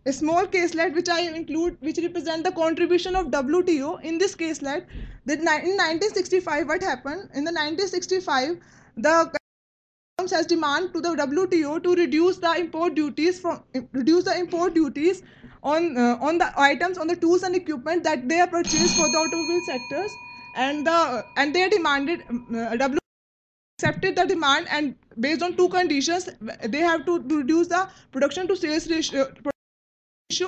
a small caselet which I include, which represent the contribution of WTO in this caselet. That in 1965, what happened in the 1965, the has demand to the WTO to reduce the import duties on the items, on the tools and equipment that they are purchased for the automobile sectors, and they demanded WTO accepted the demand, and based on two conditions, they have to reduce the production to sales ratio,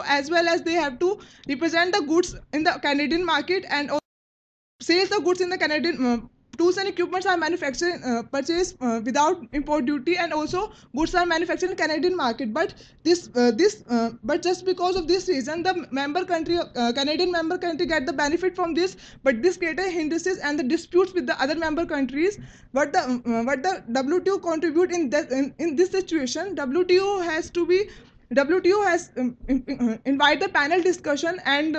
as well as they have to represent the goods in the Canadian market, and sales the goods in the Canadian tools and equipments are manufactured purchased without import duty, and also goods are manufactured in Canadian market. But just because of this reason, the member country, Canadian member country, get the benefit from this, but this created hindrances and the disputes with the other member countries. What the WTO contribute in this situation, WTO has invite the panel discussion, and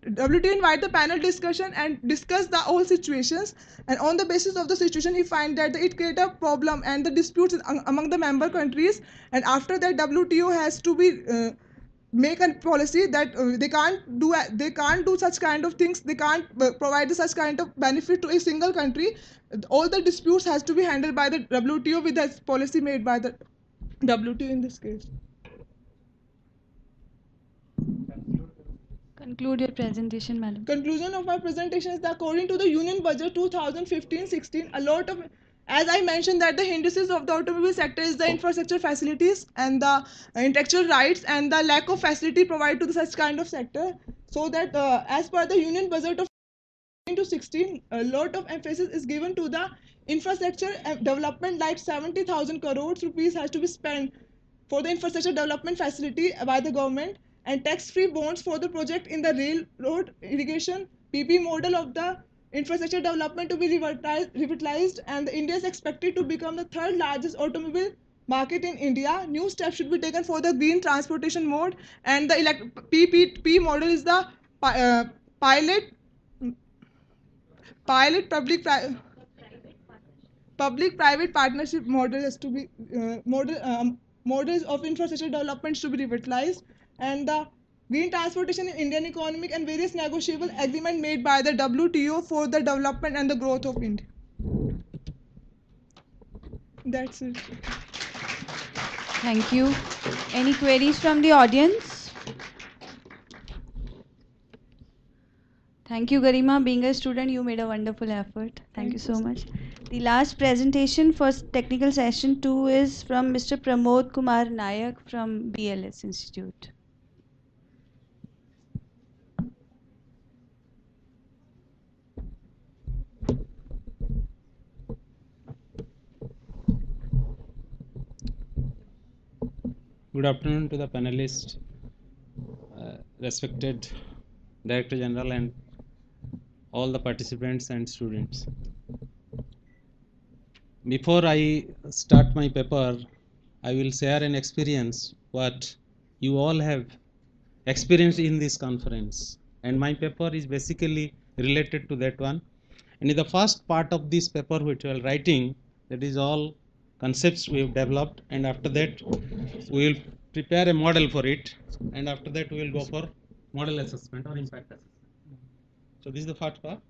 WTO invite the panel discussion and discuss the all situations, and on the basis of the situation, he find that it create a problem and the disputes among the member countries, and after that, WTO has to be make a policy that they can't do such kind of things, they can't provide such kind of benefit to a single country. All the disputes has to be handled by the WTO with the policy made by the WTO in this case. Conclude your presentation, madam. Conclusion of my presentation is that according to the Union Budget 2015-16, a lot of, as I mentioned, that the hindrances of the automobile sector is the infrastructure facilities and the intellectual rights and the lack of facility provided to such kind of sector. So that as per the Union Budget of 2015-16, a lot of emphasis is given to the infrastructure development, like 70,000 crores rupees has to be spent for the infrastructure development facility by the government, and tax-free bonds for the project in the railroad, irrigation, PP model of the infrastructure development to be revitalized, and India is expected to become the third largest automobile market in India. New steps should be taken for the green transportation mode, and the PPP model is the pilot public-private partnership model has to be models of infrastructure development to be revitalized, and the green transportation in Indian economic and various negotiable agreement made by the WTO for the development and the growth of India. That's it. Thank you. Any queries from the audience? Thank you, Garima. Being a student, you made a wonderful effort. Thank you so much. The last presentation for technical session 2 is from Mr. Pramod Kumar Nayak from BLS Institute. Good afternoon to the panelists, respected Director General, and all the participants and students. Before I start my paper, I will share an experience what you all have experienced in this conference, and my paper is basically related to that one. And in the first part of this paper which we are writing, that is all concepts we have developed, and after that we will prepare a model for it, and after that we will go for model assessment or impact assessment. So this is the first part.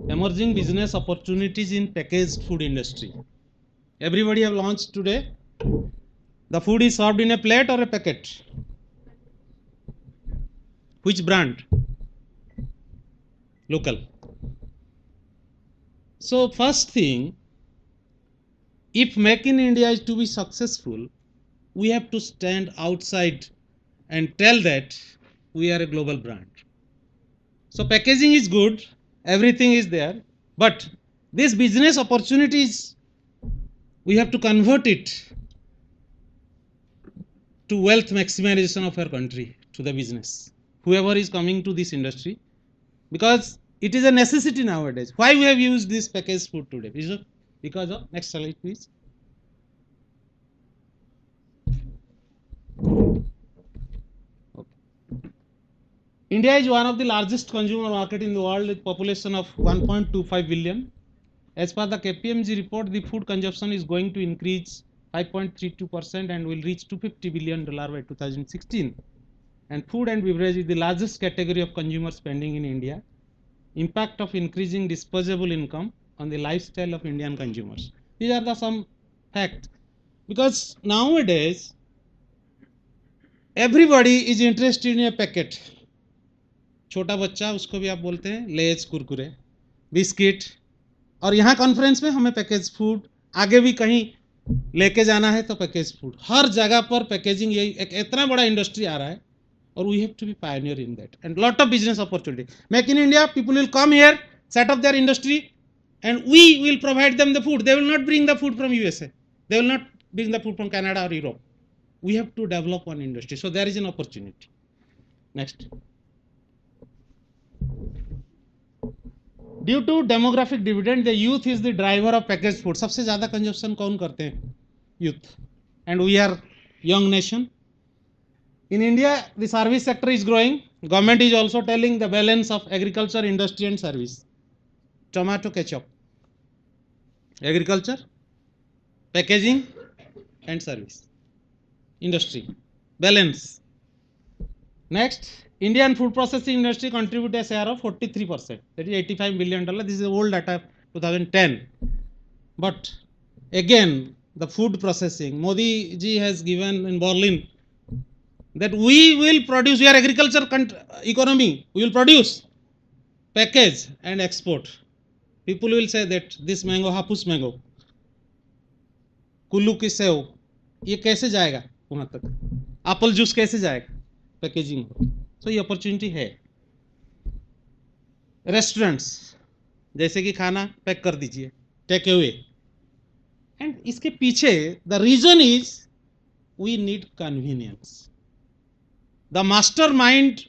Emerging business opportunities in packaged food industry. Everybody have launched today. The food is served in a plate or a packet? Which brand? Local. So first thing, if Make in India is to be successful, we have to stand outside and tell that we are a global brand. So packaging is good, everything is there, but this business opportunities, we have to convert it to wealth maximization of our country, to the business, whoever is coming to this industry, because it is a necessity nowadays. Why we have used this packaged food today? Because of, next slide please. India is one of the largest consumer market in the world with population of 1.25 billion. As per the KPMG report, the food consumption is going to increase 5.32% and will reach $250 billion by 2016. And food and beverage is the largest category of consumer spending in India. Impact of increasing disposable income on the lifestyle of Indian consumers. These are the some facts. Because nowadays, everybody is interested in a packet. छोटा बच्चा उसको भी आप बोलते हैं लेज Kurkure biscuit और यहाँ conference में हमें पैकेज फूड आगे भी कहीं लेके जाना है तो पैकेज फूड हर जगह पर पैकेजिंग यही एक इतना बड़ा इंडस्ट्री आ रहा है और we have to be pioneer in that and lot of business opportunity make in India people will come here set up their industry and we will provide them the food they will not bring the food from USA they will not bring the food from Canada और Europe we have to develop one industry, so there is an opportunity. Next, due to demographic dividend the youth is the driver of packaged food. सबसे ज़्यादा consumption कौन करते हैं? Youth. And we are young nation. In India the service sector is growing. Government is also telling the balance of agriculture, industry and service. Tomato ketchup, agriculture, packaging and service. Industry balance. Next, Indian food processing industry contribute a share of 43%, that is $85 billion. This is old data 2010. But again the food processing, Modi ji has given in Berlin that we will produce, we are agriculture economy, we will produce, package and export. People will say that this mango, Hapus mango, Kullu की save, ये कैसे जाएगा वहाँ तक, Apple juice कैसे जाएगा, packaging हो, तो ये अपॉर्चुनिटी है. रेस्टोरेंट्स जैसे कि खाना पैक कर दीजिए, टेक अवे, एंड इसके पीछे the reason is we need convenience. The master mind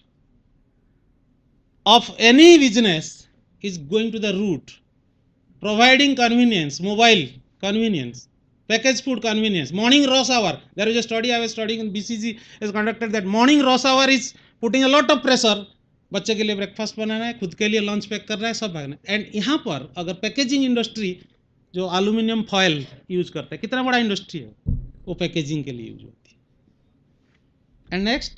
of any business is going to the root, providing convenience, mobile convenience, packaged food convenience, morning rush hour. There is a study I was studying in BCG has conducted that morning rush hour is putting a lot of pressure. बच्चे के लिए breakfast बनाना है, खुद के लिए lunch pack करना है, सब भागना है. एंड यहाँ पर अगर पैकेजिंग इंडस्ट्री जो एल्यूमिनियम फॉयल यूज करता है, कितना बड़ा इंडस्ट्री है, वो पैकेजिंग के लिए यूज होती है. And next,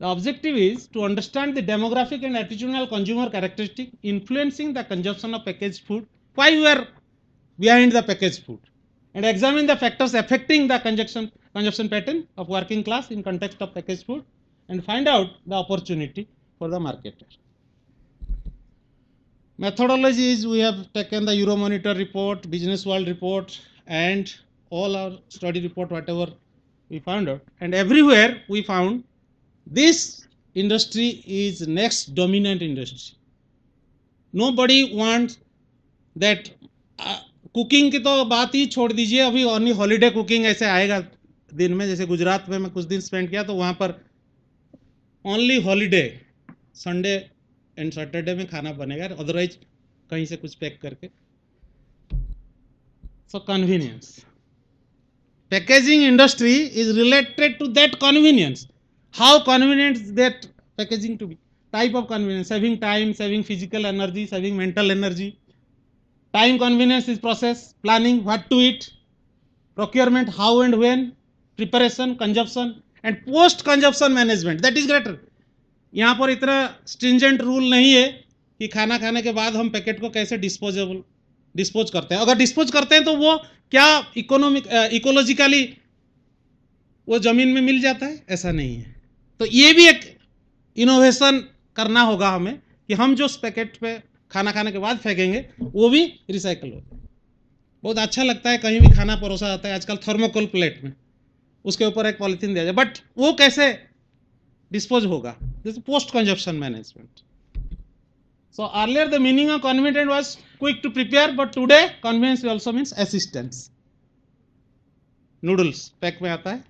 the objective is to understand the demographic and attitudinal consumer characteristic influencing the consumption of package food, why we are behind the packaged food, and examine the factors affecting the consumption pattern of working class in context of packaged food, and find out the opportunity for the marketer. Methodology is we have taken the Euromonitor report, Business World report, and all our study report, whatever we found out, and everywhere we found this industry is next dominant industry. Nobody wants that. Cooking की तो बात ही छोड़ दीजिए, अभी only holiday cooking ऐसे आएगा दिन में, जैसे गुजरात में मैं कुछ दिन स्पेंड किया तो वहाँ पर only holiday Sunday and Saturday में खाना बनेगा, अदरवाइज कहीं से कुछ पैक करके. So convenience, packaging industry is related to that convenience. How convenient that packaging to be, type of convenience, saving time, saving physical energy, saving mental energy. Time convenience is process, planning, what to eat, procurement, how and when, preparation, consumption and post consumption management, that is greater. यहाँ पर इतना stringent rule नहीं है कि खाना खाने के बाद हम पैकेट को कैसे डिस्पोज करते हैं. अगर डिस्पोज करते हैं तो वो क्या इकोलॉजिकली वो जमीन में मिल जाता है, ऐसा नहीं है. तो ये भी एक इनोवेशन करना होगा हमें कि हम जो पैकेट पे खाना खाने के बाद फेंकेंगे वो भी रिसाइकल होगा. बहुत अच्छा लगता है कहीं भी खाना परोसा जाता है आजकल थर्मोकोल प्लेट में, उसके ऊपर एक पॉलीथीन दिया जाए, बट वो कैसे डिस्पोज होगा, जैसे post consumption management. So earlier the meaning of convenient was quick to prepare, but today convenience also means assistance. Noodles pack में आता है,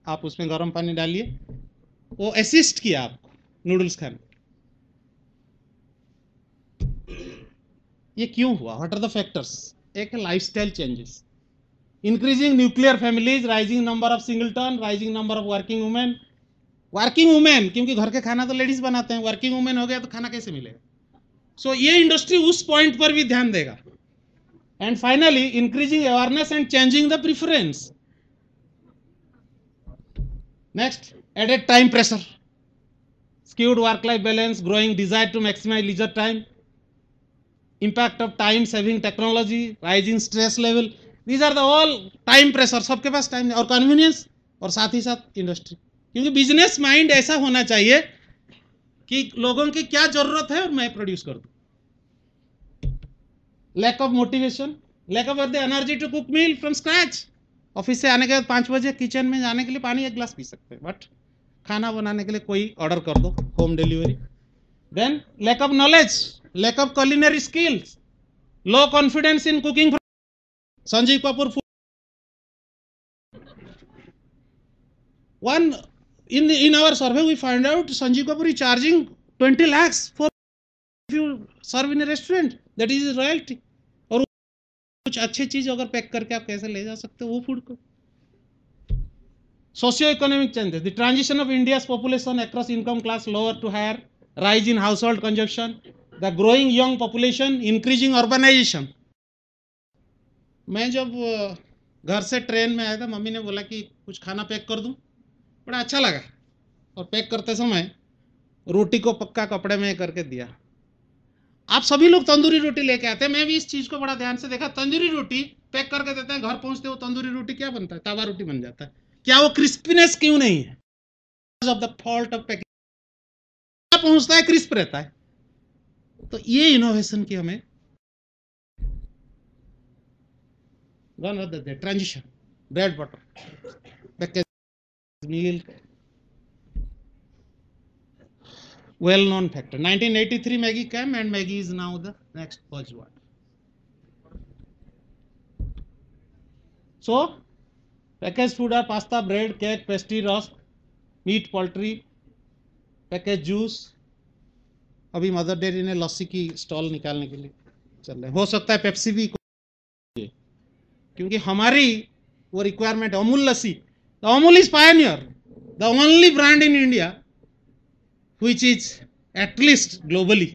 आप उसमें गर्म पानी डालिए, वो असिस्ट किया आपको नूडल्स खाने. ये क्यों हुआ, व्हाट आर द फैक्टर्स? एक lifestyle changes, increasing nuclear families, rising number of singleton, rising number of working women. Working women क्योंकि घर के खाना तो लेडीज बनाते हैं, वर्किंग वुमेन हो गया तो खाना कैसे मिलेगा? सो ये इंडस्ट्री उस पॉइंट पर भी ध्यान देगा. and finally increasing awareness and changing the preference. Next, added time pressure, skewed work-life balance, growing desire to maximize leisure time, impact of time-saving technology, rising stress level. These are the all time pressure. सबके पास time और convenience और साथ ही साथ industry, क्योंकि business mind ऐसा होना चाहिए कि लोगों की क्या जरूरत है और मैं प्रोड्यूस कर दूं. Lack of motivation, lack of the energy to cook meal from scratch. Office से आने के बाद 5 बजे किचन में जाने के लिए पानी एक गिलास पी सकते हैं, बट खाना बनाने के लिए कोई ऑर्डर कर दो, home delivery. Then lack of knowledge, lack of culinary skills, low confidence in cooking. Sanjeev Kapoor food. One in our survey we find out Sanjeev Kapoor is charging 20 lakhs for if you serve in a restaurant. That is royalty. और कुछ अच्छी चीज अगर pack करके आप कैसे ले जा सकते हो वो फूड को. Socio economic changes, the transition of India's population across income class lower to higher, rise in household consumption, the growing young population, increasing urbanisation. मैं जब घर से ट्रेन में आया था, मम्मी ने बोला कि कुछ खाना पैक कर दूं, बड़ा अच्छा लगा. और पैक करते समय रोटी को पक्का कपड़े में करके दिया. आप सभी लोग तंदूरी रोटी लेके आते हैं, मैं भी इस चीज को बड़ा ध्यान से देखा. तंदूरी रोटी पैक करके देते हैं, घर पहुंचते हो तंदूरी रोटी क्या बनता है, तवा रोटी बन जाता है. क्या वो क्रिस्पीनेस क्यों नहीं है? Of the fault of packing. पहुंचता है क्रिस्प रहता है. तो ये इनोवेशन की हमें gone with the transition, bread butter, packaged milk, well known factor. 1983 Maggi came and Maggi is now the next buzzword. So packaged food are pasta, bread, cake, pastry, rusk, meat, poultry, packaged juice. अभी mother dairy ने लस्सी की stall निकालने के लिए चल रहे हैं. हो सकता है पेप्सी भी, क्योंकि हमारी वो रिक्वायरमेंट है. Amul lassi, the Amul is pioneer, the only brand in India which is at least globally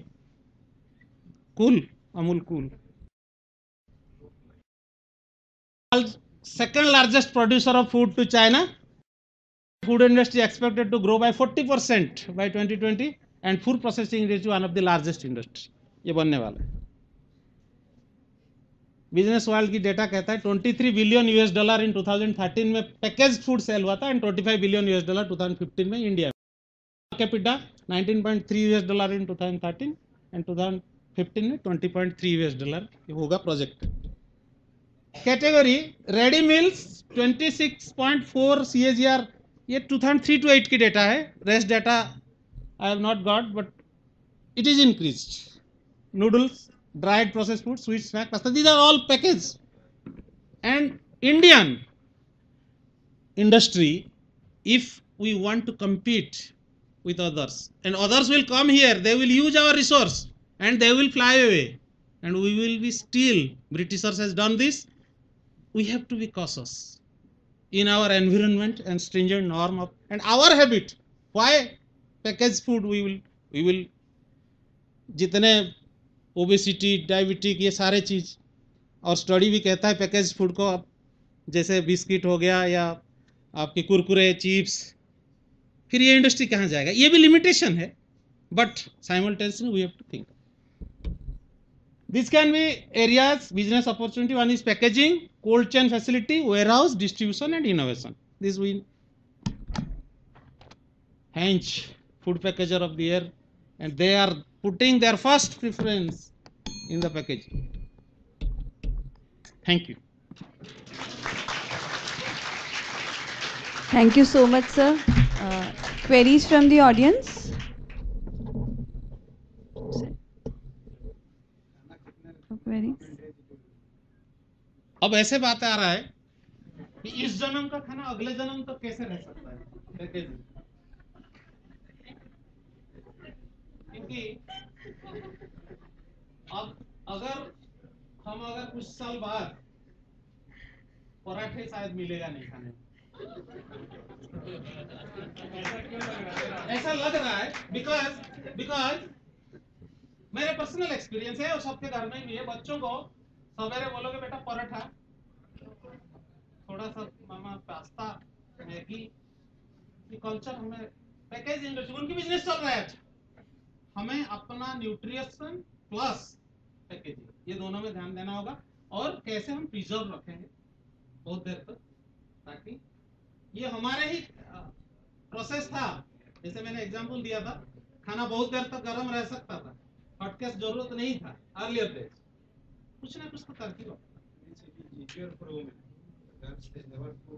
cool. Amul cool. Second largest producer of food to China. Food industry expected to grow by 40% by 2020 and food processing is one of the largest industry. ये बनने वाला है. Business world की data कहता है 23 billion US dollar in 2013 में packaged food cell हुआ था एंड 25 बिलियन यूएस डॉलर 2015 में इंडिया में. Capita 19.3 US dollar in 2013 and 2015 में 20.3 यूएस डॉलर होगा project. Category ready mills 26.4 CAGR. ये 2003 to 8 की डेटा है. Rest data I have not got but it is increased. Noodles, dried processed food, sweet snack, pasta, these are all packaged. And Indian industry, if we want to compete with others and others will come here, they will use our resource and they will fly away and we will be still, Britishers has done this. We have to be cautious in our environment and stringent norm of and our habit. Why packaged food we will जितने obesity, diabetic, ये सारे चीज़. और study भी कहता है package food को आप जैसे बिस्किट हो गया या आपके कुरकुरे, चिप्स, फिर ये इंडस्ट्री कहाँ जाएगा? ये भी लिमिटेशन है, but simultaneously we have to think. This can be areas business opportunity. One is packaging, cold chain facility, warehouse, distribution and innovation. This we Heinz, food packager of the year, and they are putting their first preference in the packaging. Thank you. Thank you so much, sir. Queries from the audience? Queries? अब ऐसे बात आ रहा है कि इस जन्म का खाना अगले जन्म तक कैसे रह सकता है पैकेजिंग. क्योंकि अब अगर कुछ साल बाद पराठे शायद मिलेगा नहीं खाने में. ऐसा लग रहा है बिकॉज मेरे पर्सनल एक्सपीरियंस है और सबके घर में भी है. बच्चों को सवेरे बोलोगे बेटा पराठा, थोड़ा सा मामा पास्ता, मैगी, ये कल्चर हमें पैकेज इंडस्ट्री उनकी बिजनेस चल रहा है। अच्छा, हमें अपना न्यूट्रिशन प्लस पैकेजिंग ये दोनों में ध्यान देना होगा, और कैसे हम प्रिजर्व रखेंगे बहुत देर तक, ताकि ये हमारे ही प्रोसेस था। जैसे मैंने एग्जांपल दिया था, खाना बहुत देर तक गर्म रह सकता था, हॉटकेस जरूरत नहीं था अर्लियर डेज, कुछ ना कुछ तो तरकीब होता।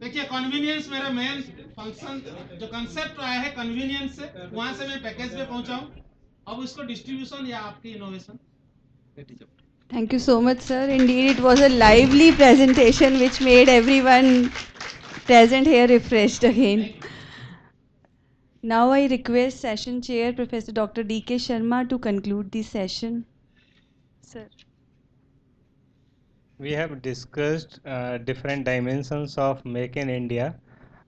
देखिए कन्वीनियंस मेरा मेन फंक्शन, जो कंसेप्ट आया है कन्वीनियंस से, वहां से मैं पैकेज पे पहुंचा हूं, अब इसको डिस्ट्रीब्यूशन या आपकी innovation. Thank you so much, sir. Indeed, it was a lively presentation which made everyone present here refreshed again. Now I request session chair Professor Dr. D.K. Sharma to conclude the session. Sir. We have discussed different dimensions of Make in India.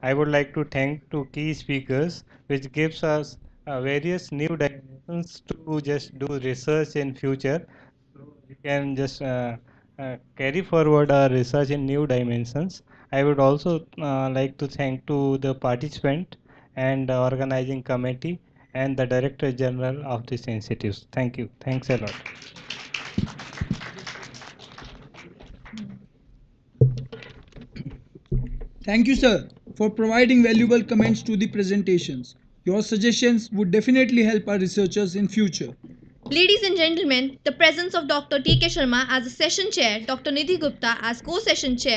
I would like to thank two key speakers, which gives us various new dimensions to just do research in future. So we can just carry forward our research in new dimensions. I would also like to thank to the participant and the organizing committee and the Director General of this institute. Thank you. Thanks a lot. Thank you, sir, for providing valuable comments to the presentations. Your suggestions would definitely help our researchers in future. Ladies and gentlemen, the presence of Dr. T.K. Sharma as a session chair, Dr. Nidhi Gupta as co-session chair,